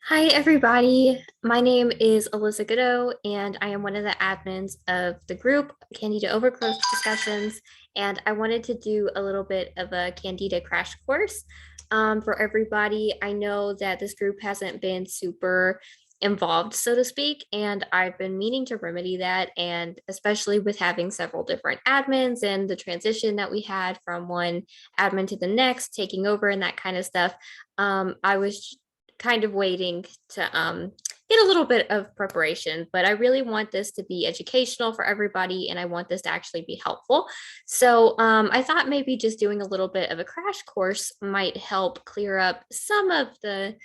Hi, everybody. My name is Alyssa Goodeaux, and I am one of the admins of the group Candida Overgrowth discussions. And I wanted to do a little bit of a Candida crash course for everybody. I know that this group hasn't been super involved, so to speak, and I've been meaning to remedy that. And especially with having several different admins and the transition that we had from one admin to the next, taking over and that kind of stuff. I was kind of waiting to get a little bit of preparation, but I really want this to be educational for everybody and I want this to actually be helpful. So I thought maybe just doing a little bit of a crash course might help clear up some of the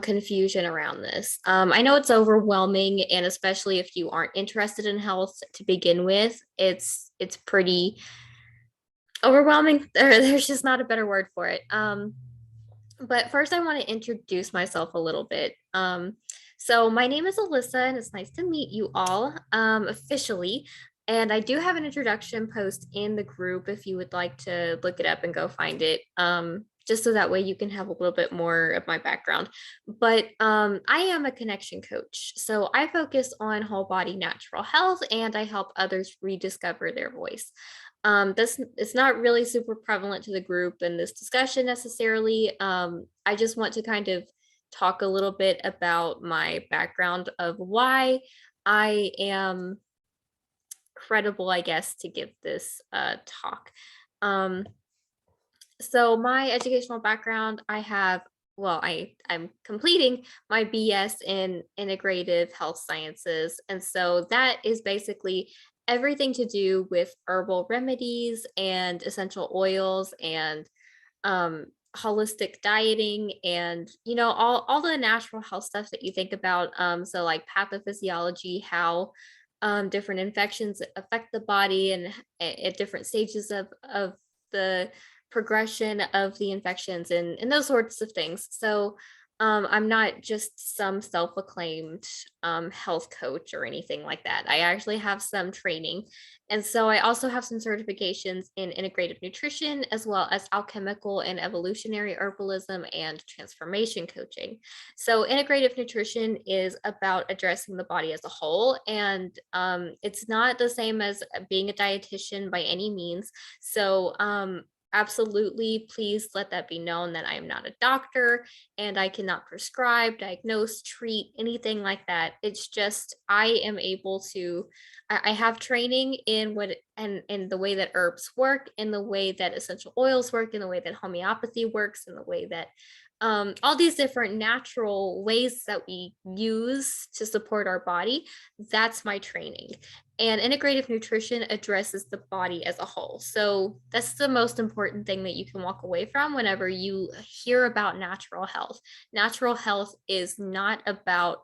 confusion around this. I know it's overwhelming, and especially if you aren't interested in health to begin with, it's pretty overwhelming. There's just not a better word for it. But first, I want to introduce myself a little bit. So my name is Alyssa, and it's nice to meet you all officially. And I do have an introduction post in the group if you would like to look it up and go find it. Just so that way you can have a little bit more of my background. But I am a connection coach. So I focus on whole body natural health and I help others rediscover their voice. This it's not really super prevalent to the group in this discussion necessarily. I just want to kind of talk a little bit about my background of why I am credible, I guess, to give this talk. Um, so my educational background, I have I'm completing my BS in integrative health sciences. And so that is basically everything to do with herbal remedies and essential oils and um, holistic dieting and, all the natural health stuff that you think about. So like pathophysiology, how different infections affect the body and at different stages of the progression of the infections and those sorts of things. So I'm not just some self-acclaimed health coach or anything like that. I actually have some training. And so I also have some certifications in integrative nutrition, as well as alchemical and evolutionary herbalism and transformation coaching. So integrative nutrition is about addressing the body as a whole. And it's not the same as being a dietitian by any means. So absolutely, please let that be known that I am not a doctor and I cannot prescribe, diagnose, treat, anything like that. It's just I am able to, I have training in what and in the way that herbs work, in the way that essential oils work, in the way that homeopathy works, in the way that all these different natural ways that we use to support our body. That's my training. And integrative nutrition addresses the body as a whole. So that's the most important thing that you can walk away from whenever you hear about natural health. Natural health is not about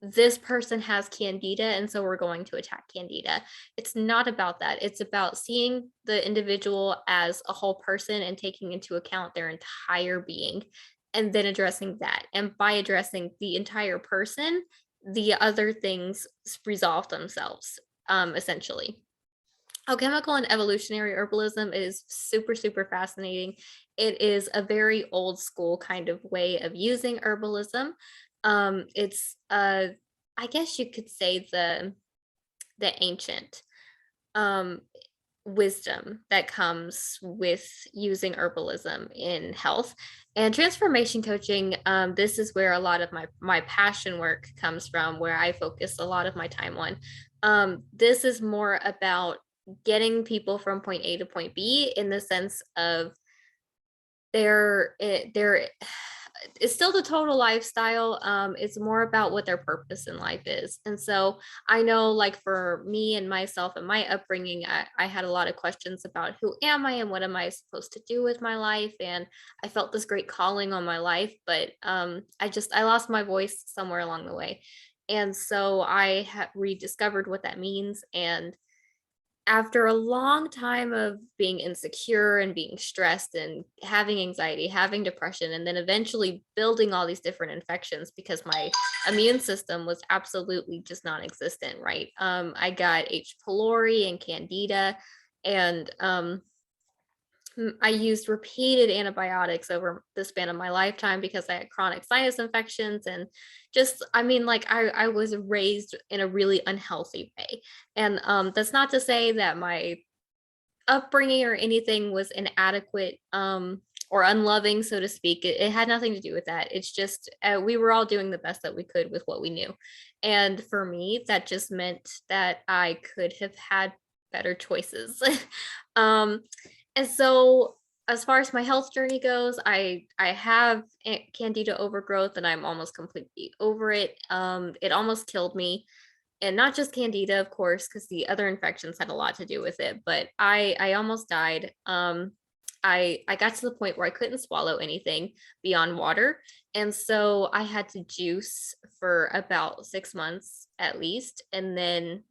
this person has candida and so we're going to attack candida. It's not about that. It's about seeing the individual as a whole person and taking into account their entire being and then addressing that. And by addressing the entire person, the other things resolve themselves, essentially. Alchemical and evolutionary herbalism is super, super fascinating. It is a very old school kind of way of using herbalism. It's I guess you could say the ancient um wisdom that comes with using herbalism in health and transformation coaching. This is where a lot of my passion work comes from, where I focus a lot of my time on. This is more about getting people from point A to point B in the sense of they're it's still the total lifestyle. It's more about what their purpose in life is. And so I know, like, for me and myself and my upbringing, I had a lot of questions about who am I and what am I supposed to do with my life. And I felt this great calling on my life, but I lost my voice somewhere along the way. And so I rediscovered what that means. And after a long time of being insecure and being stressed and having anxiety, having depression, and then eventually building all these different infections because my immune system was absolutely just non-existent, right? I got H. pylori and Candida, and I used repeated antibiotics over the span of my lifetime because I had chronic sinus infections and just, I mean, like I was raised in a really unhealthy way. And that's not to say that my upbringing or anything was inadequate or unloving, so to speak. It had nothing to do with that. It's just we were all doing the best that we could with what we knew. And for me, that just meant that I could have had better choices. um, and so as far as my health journey goes, I have Candida overgrowth and I'm almost completely over it. It almost killed me, and not just Candida, of course, because the other infections had a lot to do with it, but I almost died. I got to the point where I couldn't swallow anything beyond water, and so I had to juice for about 6 months at least, and then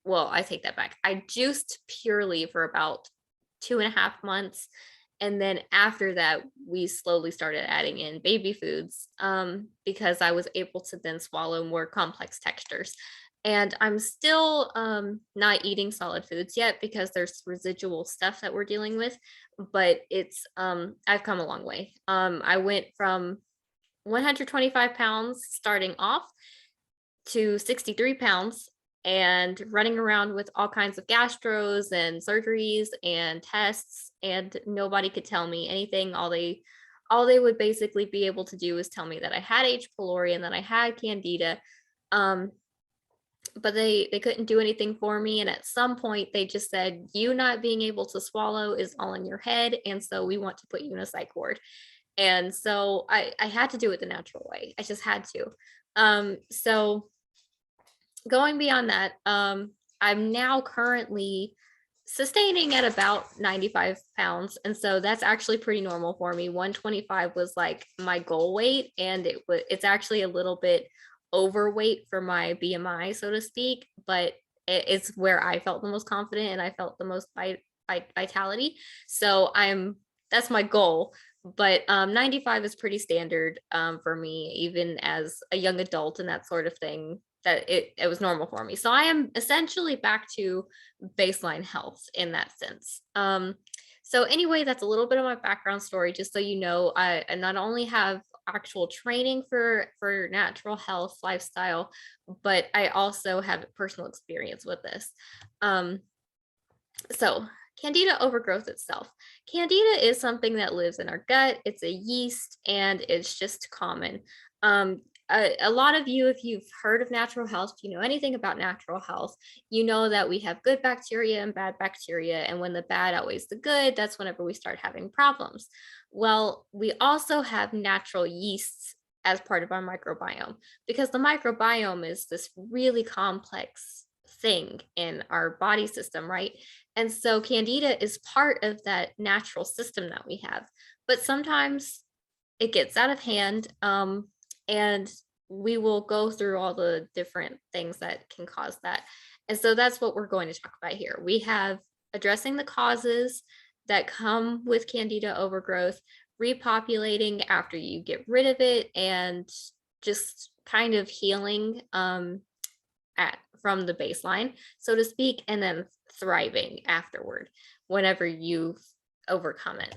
well, I take that back. I juiced purely for about 2.5 months, and then after that we slowly started adding in baby foods, because I was able to then swallow more complex textures. And I'm still not eating solid foods yet because there's residual stuff that we're dealing with, but it's I've come a long way. I went from 125 pounds starting off to 63 pounds and running around with all kinds of gastros and surgeries and tests, and nobody could tell me anything. All they would basically be able to do is tell me that I had H. pylori and that I had Candida. But they couldn't do anything for me, and at some point they just said, you not being able to swallow is all in your head, and so we want to put you in a psych ward. And so I had to do it the natural way. I just had to. So going beyond that, I'm now currently sustaining at about 95 pounds, and so that's actually pretty normal for me. 125 was like my goal weight, and it's actually a little bit overweight for my BMI, so to speak, but it's where I felt the most confident and I felt the most vitality. So that's my goal. But 95 is pretty standard for me, even as a young adult and that sort of thing. That it was normal for me. So I am essentially back to baseline health in that sense. So anyway, that's a little bit of my background story, just so you know. I not only have actual training for natural health lifestyle, but I also have personal experience with this. So Candida overgrowth itself. Candida is something that lives in our gut. It's a yeast and it's just common. A lot of you, if you've heard of natural health, if you know anything about natural health, you know that we have good bacteria and bad bacteria. And when the bad outweighs the good, that's whenever we start having problems. Well, we also have natural yeasts as part of our microbiome, because the microbiome is this really complex thing in our body system, right? And so Candida is part of that natural system that we have. But sometimes it gets out of hand, and we will go through all the different things that can cause that. And so that's what we're going to talk about here. We have addressing the causes that come with Candida overgrowth, repopulating after you get rid of it, and just kind of healing from the baseline, so to speak, and then thriving afterward whenever you've overcome it.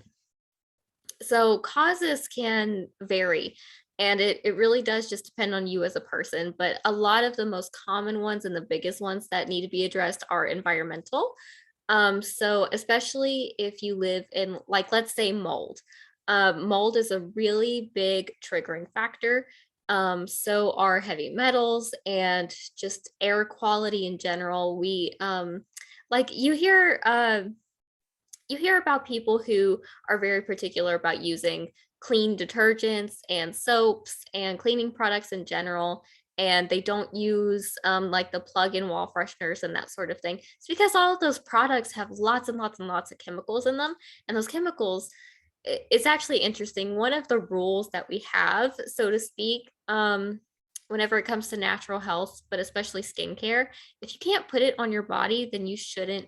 So causes can vary, and it really does just depend on you as a person, but a lot of the most common ones and the biggest ones that need to be addressed are environmental. So especially if you live in, like, let's say mold. Mold is a really big triggering factor. So are heavy metals and just air quality in general. We like you hear about people who are very particular about using clean detergents and soaps and cleaning products in general, and they don't use like the plug-in wall fresheners and that sort of thing. It's because all of those products have lots and lots and lots of chemicals in them, and those chemicals, it's actually interesting. One of the rules that we have, so to speak, whenever it comes to natural health, but especially skincare, if you can't put it on your body, then you shouldn't.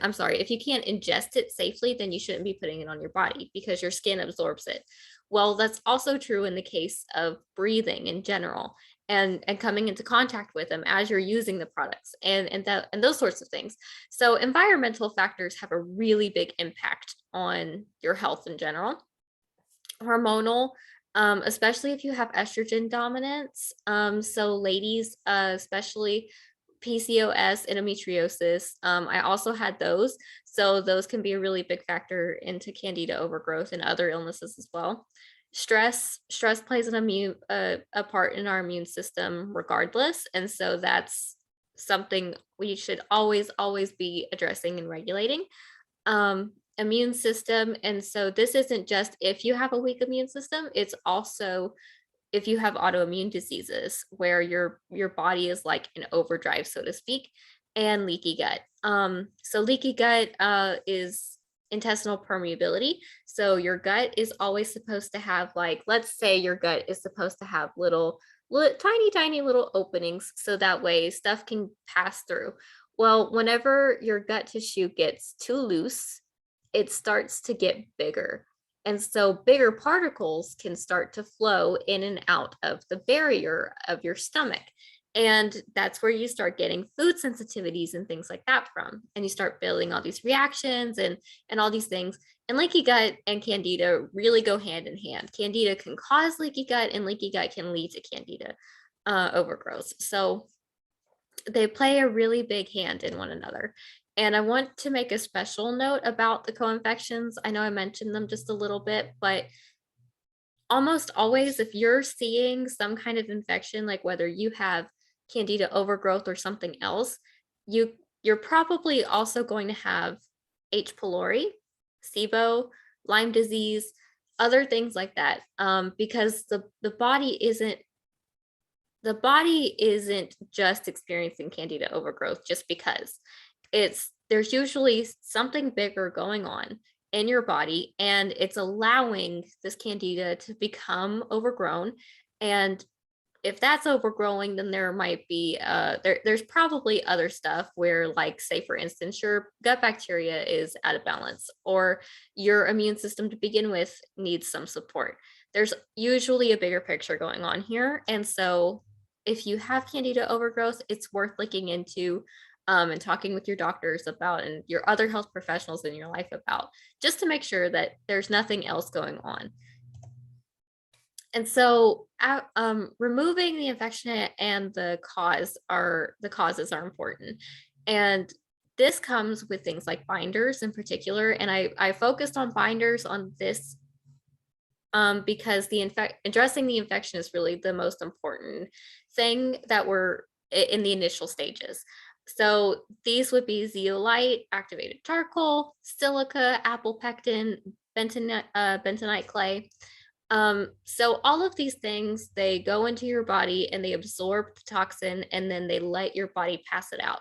I'm sorry, if you can't ingest it safely, then you shouldn't be putting it on your body because your skin absorbs it. Well, that's also true in the case of breathing in general, and coming into contact with them as you're using the products, and those sorts of things. So environmental factors have a really big impact on your health in general. Hormonal, especially if you have estrogen dominance. So ladies, especially PCOS, endometriosis. I also had those. So those can be a really big factor into Candida overgrowth and other illnesses as well. Stress plays a part in our immune system regardless. And so that's something we should always be addressing and regulating. Immune system. And so this isn't just if you have a weak immune system, it's also if you have autoimmune diseases where your body is like in overdrive, so to speak, and leaky gut. So leaky gut is intestinal permeability. So your gut is always supposed to have, like, let's say your gut is supposed to have tiny little openings so that way stuff can pass through. Well, whenever your gut tissue gets too loose, it starts to get bigger. And so bigger particles can start to flow in and out of the barrier of your stomach. And that's where you start getting food sensitivities and things like that from. And you start building all these reactions and all these things. And leaky gut and candida really go hand in hand. Candida can cause leaky gut, and leaky gut can lead to candida overgrowth. So they play a really big hand in one another. And I want to make a special note about the co-infections. I know I mentioned them just a little bit, but almost always, if you're seeing some kind of infection, like whether you have Candida overgrowth or something else, you're probably also going to have H. pylori, SIBO, Lyme disease, other things like that, because the body isn't just experiencing Candida overgrowth just because. There's usually something bigger going on in your body, and it's allowing this Candida to become overgrown. And if that's overgrowing, then there might be there's probably other stuff where, like, say for instance, your gut bacteria is out of balance, or your immune system to begin with needs some support. There's usually a bigger picture going on here. And so if you have Candida overgrowth, it's worth looking into and talking with your doctors about, and your other health professionals in your life about, just to make sure that there's nothing else going on. And so removing the infection and the causes are important. And this comes with things like binders in particular. And I focused on binders on this because addressing the infection is really the most important thing that we're in the initial stages. So these would be zeolite, activated charcoal, silica, apple pectin, bentonite clay. So all of these things, they go into your body and they absorb the toxin, and then they let your body pass it out.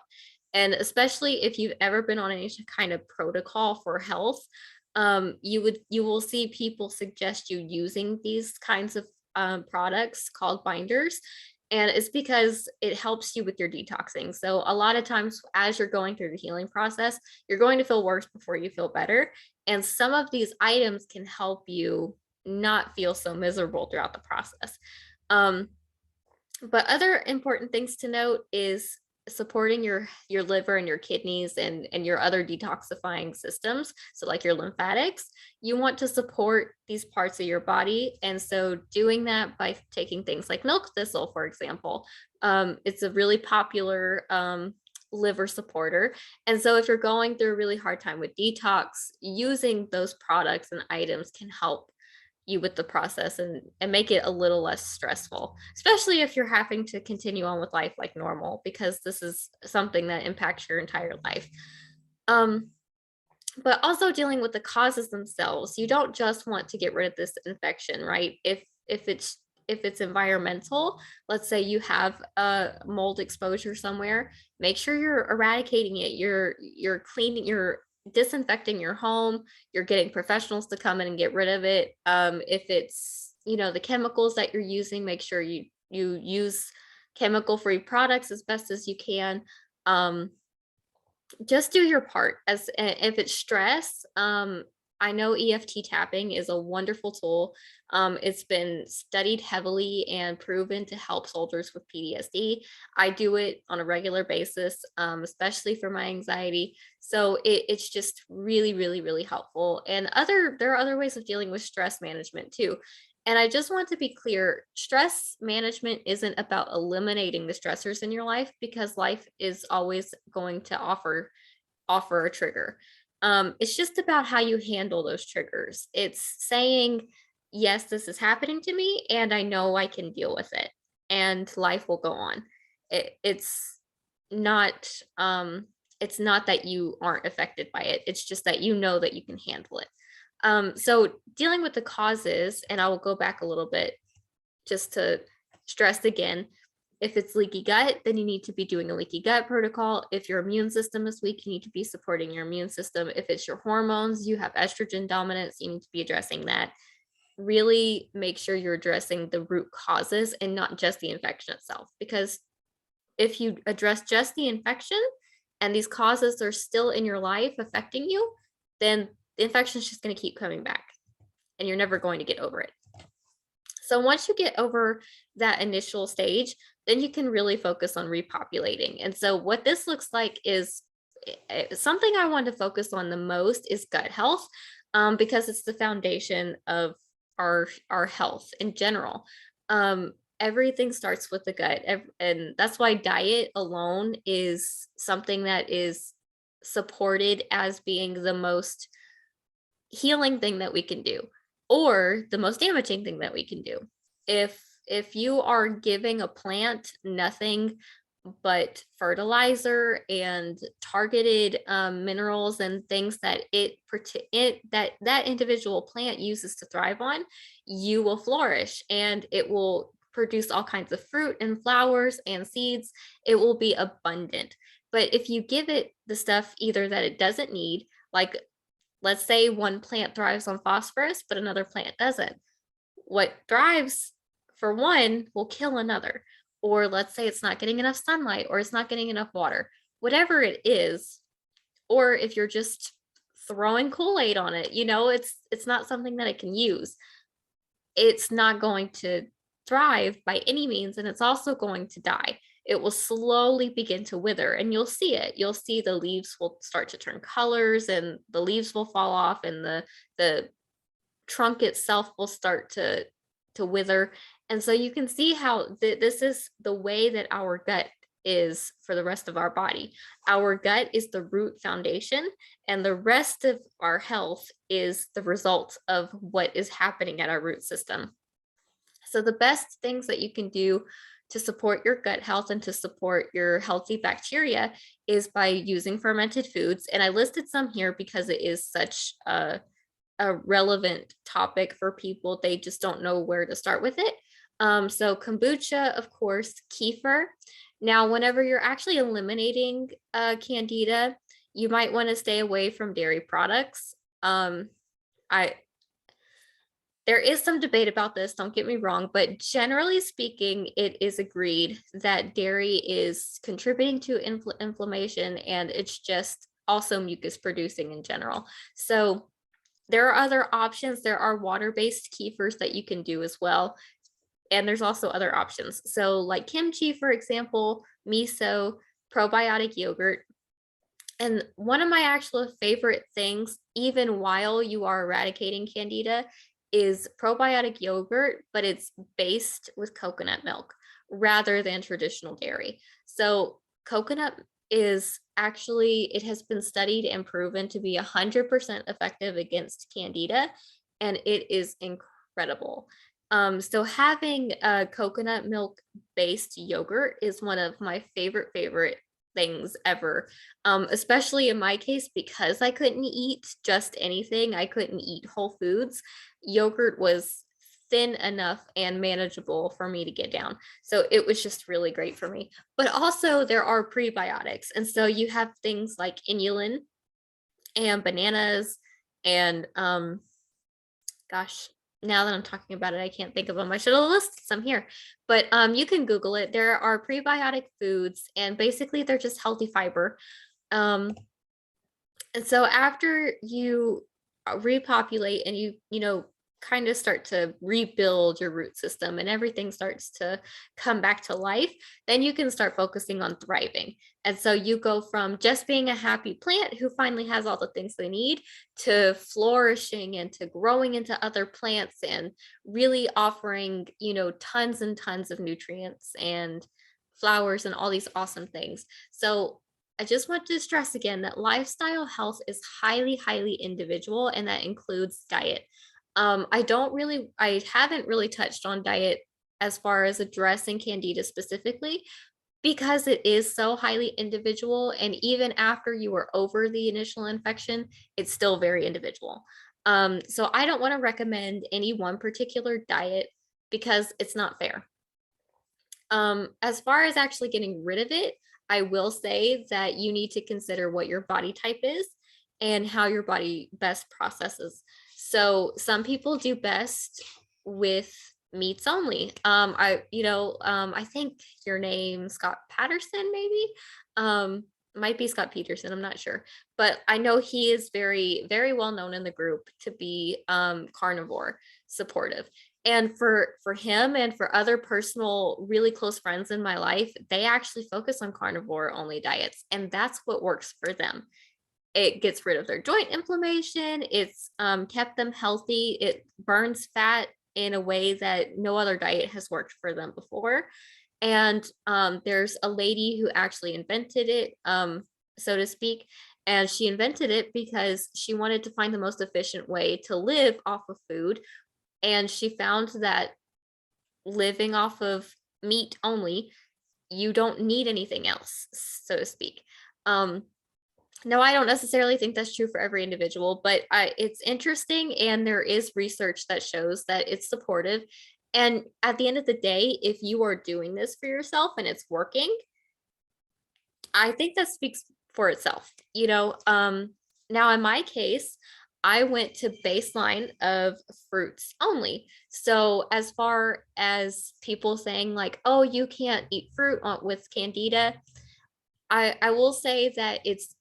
And especially if you've ever been on any kind of protocol for health, you will see people suggest you using these kinds of products called binders. And it's because it helps you with your detoxing. So a lot of times as you're going through the healing process, you're going to feel worse before you feel better. And some of these items can help you not feel so miserable throughout the process. But other important things to note is supporting your liver and your kidneys and your other detoxifying systems. So like your lymphatics, you want to support these parts of your body. And so doing that by taking things like milk thistle, for example, it's a really popular liver supporter. And so if you're going through a really hard time with detox, using those products and items can help you with the process and make it a little less stressful, especially if you're having to continue on with life like normal, because this is something that impacts your entire life. But also dealing with the causes themselves. You don't just want to get rid of this infection, right? If it's environmental, let's say you have a mold exposure somewhere, make sure you're eradicating it. You're cleaning, you're disinfecting your home, you're getting professionals to come in and get rid of it. If it's, the chemicals that you're using, make sure you use chemical-free products as best as you can. Just do your part. If it's stress, I know EFT tapping is a wonderful tool. It's been studied heavily and proven to help soldiers with PTSD. I do it on a regular basis, especially for my anxiety. So it's just really, really, really helpful. And there are other ways of dealing with stress management too. And I just want to be clear, stress management isn't about eliminating the stressors in your life, because life is always going to offer a trigger. It's just about how you handle those triggers. It's saying, yes, this is happening to me, and I know I can deal with it, and life will go on. It's not it's not that you aren't affected by it. It's just that you know that you can handle it. So dealing with the causes, and I will go back a little bit just to stress again, if it's leaky gut, then you need to be doing a leaky gut protocol. If your immune system is weak, you need to be supporting your immune system. If it's your hormones, you have estrogen dominance, you need to be addressing that. Really make sure you're addressing the root causes and not just the infection itself. Because if you address just the infection and these causes are still in your life affecting you, then the infection is just going to keep coming back and you're never going to get over it. So once you get over that initial stage, then you can really focus on repopulating. And so what this looks like is something I want to focus on the most is gut health, because it's the foundation of our health in general. Everything starts with the gut, and that's why diet alone is something that is supported as being the most healing thing that we can do, or the most damaging thing that we can do. If you are giving a plant nothing but fertilizer and targeted minerals and things that that individual plant uses to thrive on, you will flourish and it will produce all kinds of fruit and flowers and seeds. It will be abundant. But if you give it the stuff either that it doesn't need, like let's say one plant thrives on phosphorus, but another plant doesn't. What thrives for one will kill another. Or let's say it's not getting enough sunlight or it's not getting enough water. Whatever it is, or if you're just throwing Kool-Aid on it, it's not something that it can use. It's not going to thrive by any means, and it's also going to die. It will slowly begin to wither, and you'll see it. You'll see the leaves will start to turn colors and the leaves will fall off and the trunk itself will start to wither. And so you can see how this is the way that our gut is for the rest of our body. Our gut is the root foundation, and the rest of our health is the result of what is happening at our root system. So the best things that you can do to support your gut health and to support your healthy bacteria is by using fermented foods. And I listed some here because it is such a relevant topic for people. They just don't know where to start with it. So kombucha, of course, kefir. Now, whenever you're actually eliminating candida, you might want to stay away from dairy products. There is some debate about this, don't get me wrong, but generally speaking, it is agreed that dairy is contributing to inflammation, and it's just also mucus producing in general. So there are other options. There are water-based kefirs that you can do as well. And there's also other options. So like kimchi, for example, miso, probiotic yogurt. And one of my actual favorite things, even while you are eradicating candida, is probiotic yogurt, but it's based with coconut milk rather than traditional dairy. So coconut is actually, it has been studied and proven to be 100% effective against candida, and it is incredible. So having a coconut milk based yogurt is one of my favorite things ever, especially in my case, because I couldn't eat just anything. I couldn't eat whole foods. Yogurt was thin enough and manageable for me to get down. So it was just really great for me. But also there are prebiotics. And so you have things like inulin and bananas and gosh, now that I'm talking about it, I can't think of them. I should have listed some here, but you can Google it. There are prebiotic foods, and basically they're just healthy fiber. And so after you repopulate and you know, kind of start to rebuild your root system and everything starts to come back to life, then you can start focusing on thriving. And so you go from just being a happy plant who finally has all the things they need to flourishing and to growing into other plants and really offering, you know, tons and tons of nutrients and flowers and all these awesome things. So I just want to stress again that lifestyle health is highly, highly individual, and that includes diet. I haven't really touched on diet as far as addressing Candida specifically because it is so highly individual. And even after you are over the initial infection, it's still very individual. So I don't want to recommend any one particular diet because it's not fair. As far as actually getting rid of it, I will say that you need to consider what your body type is and how your body best processes. So some people do best with meats only. I think your name Scott Patterson, maybe. Might be Scott Peterson, I'm not sure. But I know he is very, very well known in the group to be carnivore supportive. And for him and for other personal, really close friends in my life, they actually focus on carnivore only diets, and that's what works for them. It gets rid of their joint inflammation. It's kept them healthy. It burns fat in a way that no other diet has worked for them before. And there's a lady who actually invented it, so to speak. And she invented it because she wanted to find the most efficient way to live off of food. And she found that living off of meat only, you don't need anything else, so to speak. No, I don't necessarily think that's true for every individual, but it's interesting. And there is research that shows that it's supportive. And at the end of the day, if you are doing this for yourself and it's working, I think that speaks for itself. Now in my case, I went to baseline of fruits only. So as far as people saying like, oh, you can't eat fruit with Candida, I will say that it's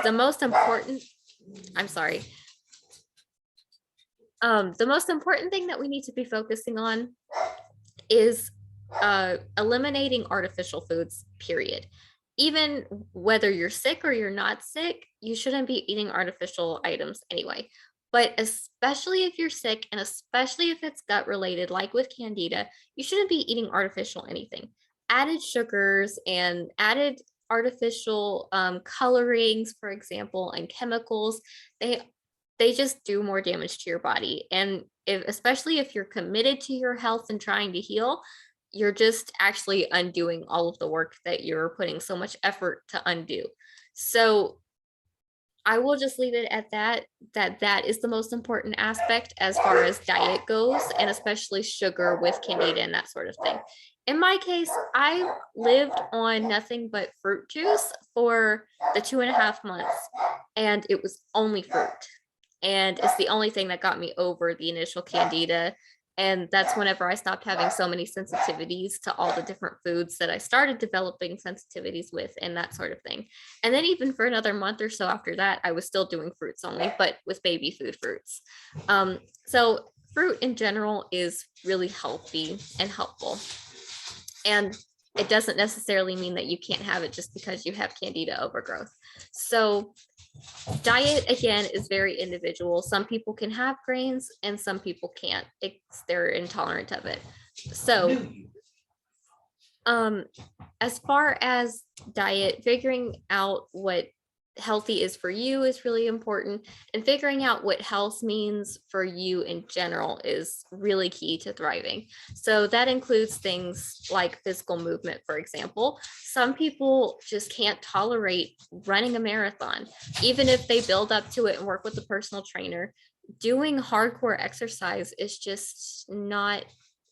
the most important, I'm sorry. The most important thing that we need to be focusing on is eliminating artificial foods, period. Even whether you're sick or you're not sick, you shouldn't be eating artificial items anyway. But especially if you're sick and especially if it's gut related, like with Candida, you shouldn't be eating artificial anything. Added sugars and added artificial colorings, for example, and chemicals, they just do more damage to your body. And especially if you're committed to your health and trying to heal, you're just actually undoing all of the work that you're putting so much effort to undo. So I will just leave it at that is the most important aspect as far as diet goes, and especially sugar with Candida and that sort of thing. In my case, I lived on nothing but fruit juice for the 2.5 months, and it was only fruit. And it's the only thing that got me over the initial Candida. And that's whenever I stopped having so many sensitivities to all the different foods that I started developing sensitivities with and that sort of thing. And then even for another month or so after that, I was still doing fruits only, but with baby food fruits. So fruit in general is really healthy and helpful. And it doesn't necessarily mean that you can't have it just because you have Candida overgrowth. So diet, again, is very individual. Some people can have grains and some people can't. They're intolerant of it. So as far as diet, figuring out what healthy is for you is really important, and figuring out what health means for you in general is really key to thriving. So that includes things like physical movement. For example, some people just can't tolerate running a marathon. Even if they build up to it and work with a personal trainer, doing hardcore exercise is just not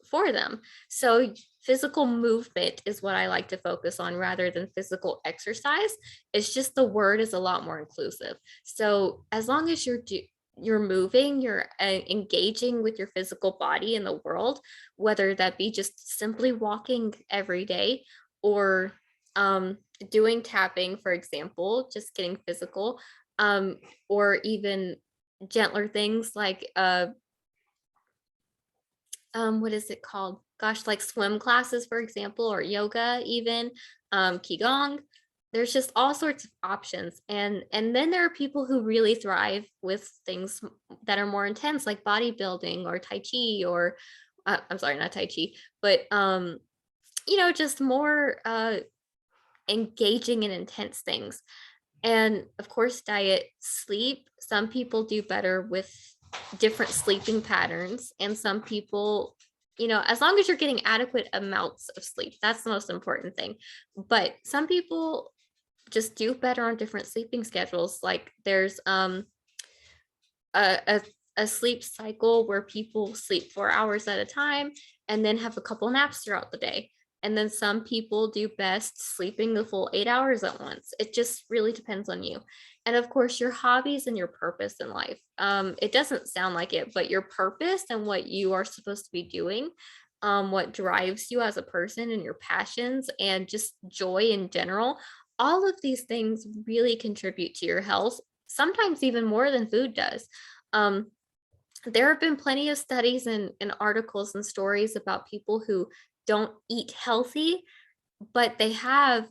for them. So physical movement is what I like to focus on rather than physical exercise. It's just the word is a lot more inclusive. So as long as you're moving, you're engaging with your physical body in the world, whether that be just simply walking every day or doing tapping, for example, just getting physical, or even gentler things like what is it called? Gosh, like swim classes, for example, or yoga, even qigong. There's just all sorts of options, and then there are people who really thrive with things that are more intense, like bodybuilding or tai chi, or I'm sorry, not tai chi, but just more engaging and intense things. And of course, diet, sleep. Some people do better with different sleeping patterns, and some people, as long as you're getting adequate amounts of sleep, that's the most important thing. But some people just do better on different sleeping schedules. Like there's a, a a sleep cycle where people sleep 4 hours at a time and then have a couple naps throughout the day. And then some people do best sleeping the full 8 hours at once. It just really depends on you. And of course, your hobbies and your purpose in life. It doesn't sound like it, but your purpose and what you are supposed to be doing, what drives you as a person and your passions and just joy in general, all of these things really contribute to your health, sometimes even more than food does. Um, there have been plenty of studies and articles and stories about people who don't eat healthy, but they have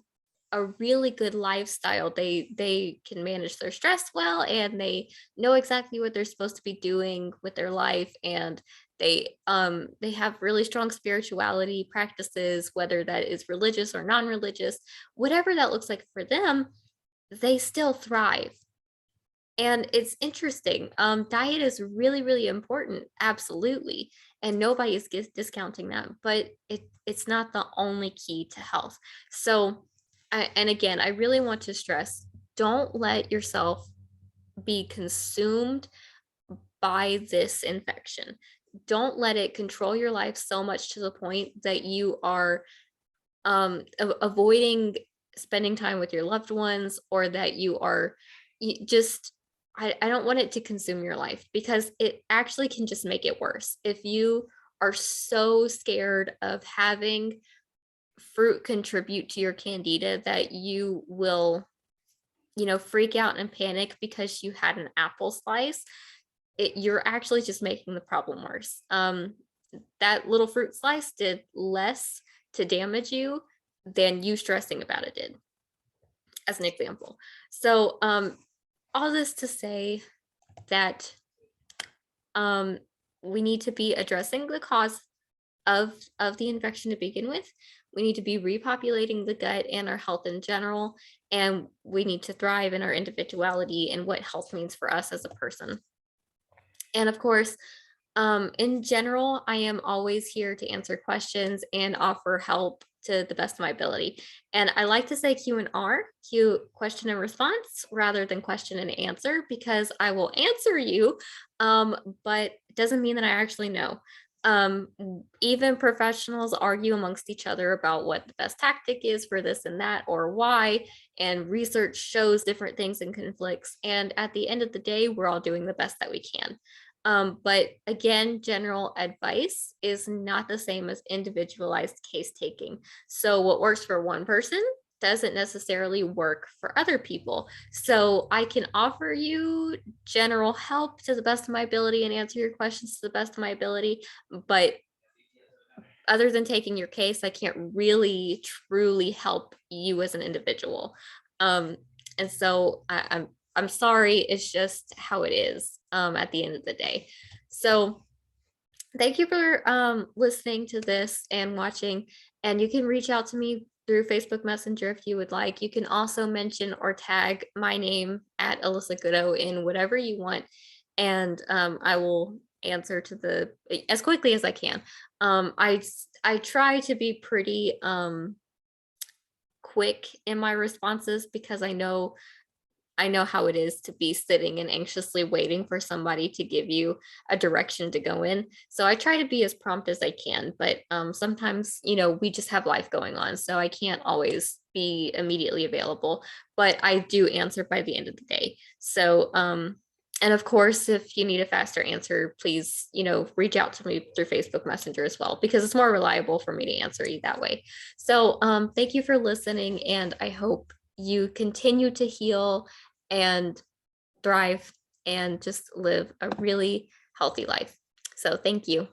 a really good lifestyle. They can manage their stress well, and they know exactly what they're supposed to be doing with their life, and they have really strong spirituality practices, whether that is religious or non-religious, whatever that looks like for them, they still thrive. And it's interesting. Diet is really, really important, absolutely, and nobody is discounting that. But it's not the only key to health. So, and again, I really want to stress: don't let yourself be consumed by this infection. Don't let it control your life so much to the point that you are avoiding spending time with your loved ones, or that you are just I don't want it to consume your life, because it actually can just make it worse. If you are so scared of having fruit contribute to your candida that you will, freak out and panic because you had an apple slice, you're actually just making the problem worse. That little fruit slice did less to damage you than you stressing about it did, as an example. So, all this to say that um, we need to be addressing the cause of the infection to begin with. We need to be repopulating the gut and our health in general, and we need to thrive in our individuality and what health means for us as a person. And of course, in general, I am always here to answer questions and offer help to the best of my ability. And I like to say Q&R, question and response, rather than question and answer, because I will answer you, but it doesn't mean that I actually know. Even professionals argue amongst each other about what the best tactic is for this and that, or why, and research shows different things and conflicts. And at the end of the day, we're all doing the best that we can. But again, general advice is not the same as individualized case taking. So what works for one person doesn't necessarily work for other people. So I can offer you general help to the best of my ability and answer your questions to the best of my ability, but other than taking your case, I can't really truly help you as an individual. And so I'm sorry, it's just how it is at the end of the day. So thank you for listening to this and watching. And you can reach out to me through Facebook Messenger if you would like. You can also mention or tag my name at Alyssa Goodeaux in whatever you want, and I will answer to as quickly as I can. I try to be pretty quick in my responses, because I know how it is to be sitting and anxiously waiting for somebody to give you a direction to go in. So I try to be as prompt as I can, but sometimes, we just have life going on. So I can't always be immediately available, but I do answer by the end of the day. So, and of course, if you need a faster answer, please, reach out to me through Facebook Messenger as well, because it's more reliable for me to answer you that way. So thank you for listening, and I hope you continue to heal and thrive. and just live a really healthy life. So thank you.